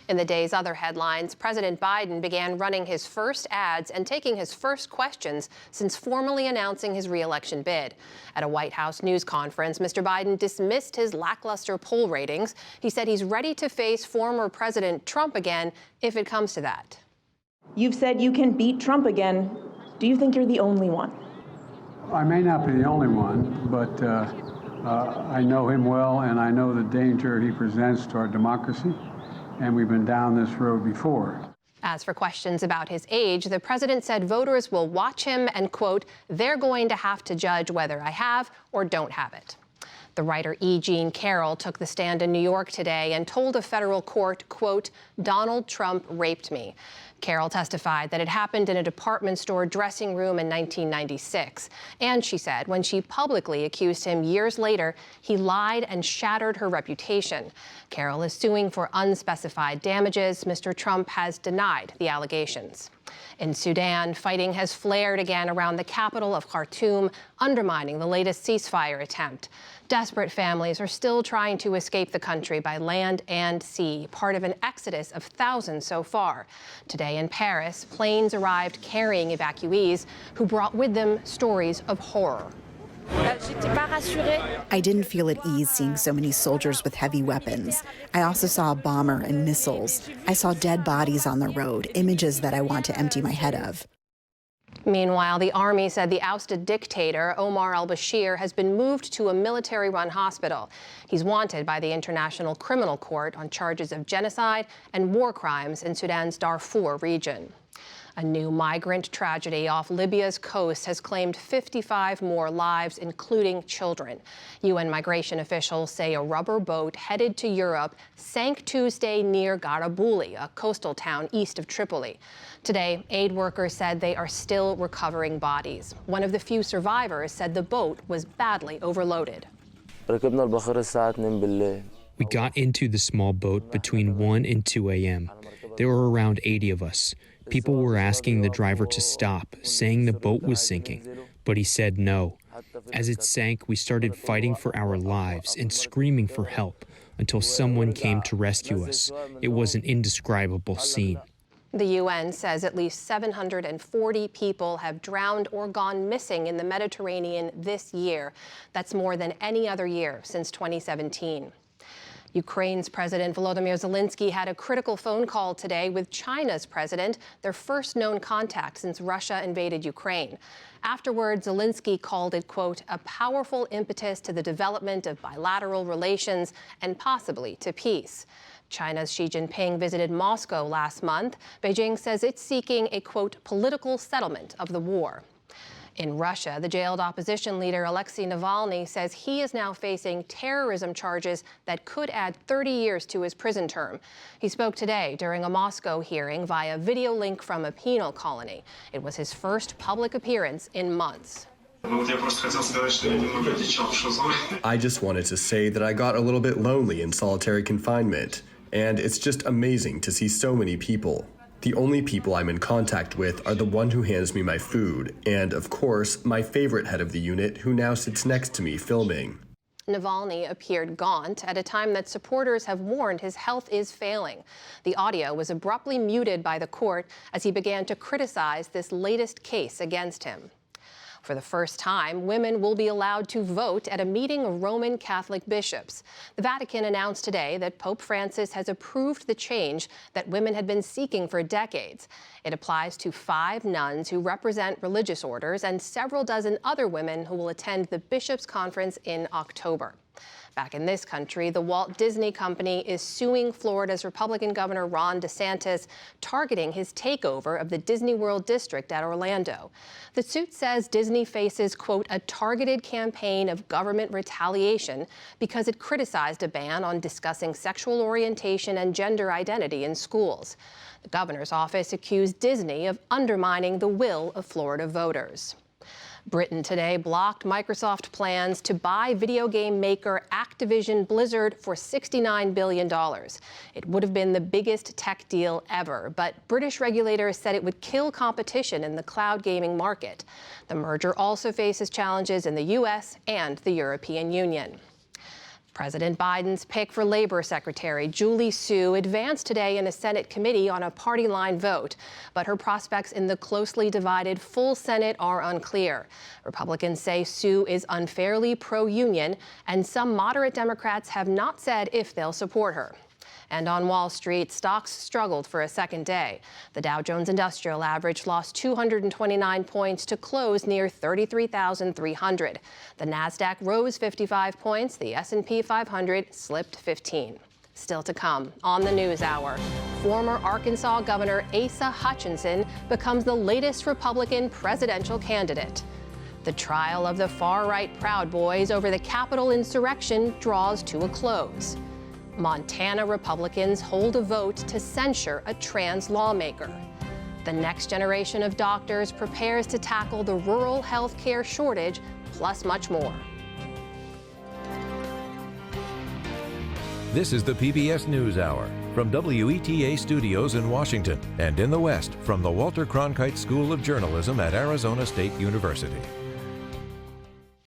In the day's other headlines, President Biden began running his first ads and taking his first questions since formally announcing his re-election bid. At a White House news conference, Mr. Biden dismissed his lackluster poll ratings. He said he's ready to face former President Trump again if it comes to that. You've said you can beat Trump again. Do you think you're the only one? I may not be the only one, but I know him well, and I know the danger he presents to our democracy, and we've been down this road before. As for questions about his age, the president said voters will watch him and, quote, they're going to have to judge whether I have or don't have it. The writer E. Jean Carroll took the stand in New York today and told a federal court, quote, Donald Trump raped me. Carroll testified that it happened in a department store dressing room in 1996. And she said when she publicly accused him years later, he lied and shattered her reputation. Carroll is suing for unspecified damages. Mr. Trump has denied the allegations. In Sudan, fighting has flared again around the capital of Khartoum, undermining the latest ceasefire attempt. Desperate families are still trying to escape the country by land and sea, part of an exodus of thousands so far. Today in Paris, planes arrived carrying evacuees who brought with them stories of horror. I didn't feel at ease seeing so many soldiers with heavy weapons. I also saw a bomber and missiles. I saw dead bodies on the road, images that I want to empty my head of. Meanwhile, the army said the ousted dictator, Omar al-Bashir, has been moved to a military-run hospital. He's wanted by the International Criminal Court on charges of genocide and war crimes in Sudan's Darfur region. A new migrant tragedy off Libya's coast has claimed 55 more lives, including children. UN migration officials say a rubber boat headed to Europe sank Tuesday near Garibouli, a coastal town east of Tripoli. Today, aid workers said they are still recovering bodies. One of the few survivors said the boat was badly overloaded. We got into the small boat between 1 and 2 a.m. There were around 80 of us. People were asking the driver to stop, saying the boat was sinking, but he said no. As it sank, we started fighting for our lives and screaming for help until someone came to rescue us. It was an indescribable scene. The UN says at least 740 people have drowned or gone missing in the Mediterranean this year. That's more than any other year since 2017. Ukraine's President Volodymyr Zelensky had a critical phone call today with China's president, their first known contact since Russia invaded Ukraine. Afterwards, Zelensky called it, quote, a powerful impetus to the development of bilateral relations and possibly to peace. China's Xi Jinping visited Moscow last month. Beijing says it's seeking a, quote, political settlement of the war. In Russia, the jailed opposition leader Alexei Navalny says he is now facing terrorism charges that could add 30 years to his prison term. He spoke today during a Moscow hearing via video link from a penal colony. It was his first public appearance in months. I just wanted to say that I got a little bit lonely in solitary confinement, and it's just amazing to see so many people. The only people I'm in contact with are the one who hands me my food, and, of course, my favorite head of the unit who now sits next to me filming. Navalny appeared gaunt at a time that supporters have warned his health is failing. The audio was abruptly muted by the court as he began to criticize this latest case against him. For the first time, women will be allowed to vote at a meeting of Roman Catholic bishops. The Vatican announced today that Pope Francis has approved the change that women had been seeking for decades. It applies to 5 nuns who represent religious orders and several dozen other women who will attend the bishops' conference in October. Back in this country, the Walt Disney Company is suing Florida's Republican Governor Ron DeSantis, targeting his takeover of the Disney World District at Orlando. The suit says Disney faces, quote, a targeted campaign of government retaliation because it criticized a ban on discussing sexual orientation and gender identity in schools. The governor's office accused Disney of undermining the will of Florida voters. Britain today blocked Microsoft plans to buy video game maker Activision Blizzard for $69 billion. It would have been the biggest tech deal ever, but British regulators said it would kill competition in the cloud gaming market. The merger also faces challenges in the U.S. and the European Union. President Biden's pick for Labor Secretary Julie Su advanced today in a Senate committee on a party line vote, but her prospects in the closely divided full Senate are unclear. Republicans say Su is unfairly pro-union, and some moderate Democrats have not said if they'll support her. And on Wall Street, stocks struggled for a second day. The Dow Jones Industrial Average lost 229 points to close near 33,300. The Nasdaq rose 55 points. The S&P 500 slipped 15. Still to come on the News Hour, former Arkansas Governor Asa Hutchinson becomes the latest Republican presidential candidate. The trial of the far-right Proud Boys over the Capitol insurrection draws to a close. Montana Republicans hold a vote to censure a trans lawmaker. The next generation of doctors prepares to tackle the rural health care shortage, plus much more. This is the PBS NewsHour from WETA Studios in Washington and in the West from the Walter Cronkite School of Journalism at Arizona State University.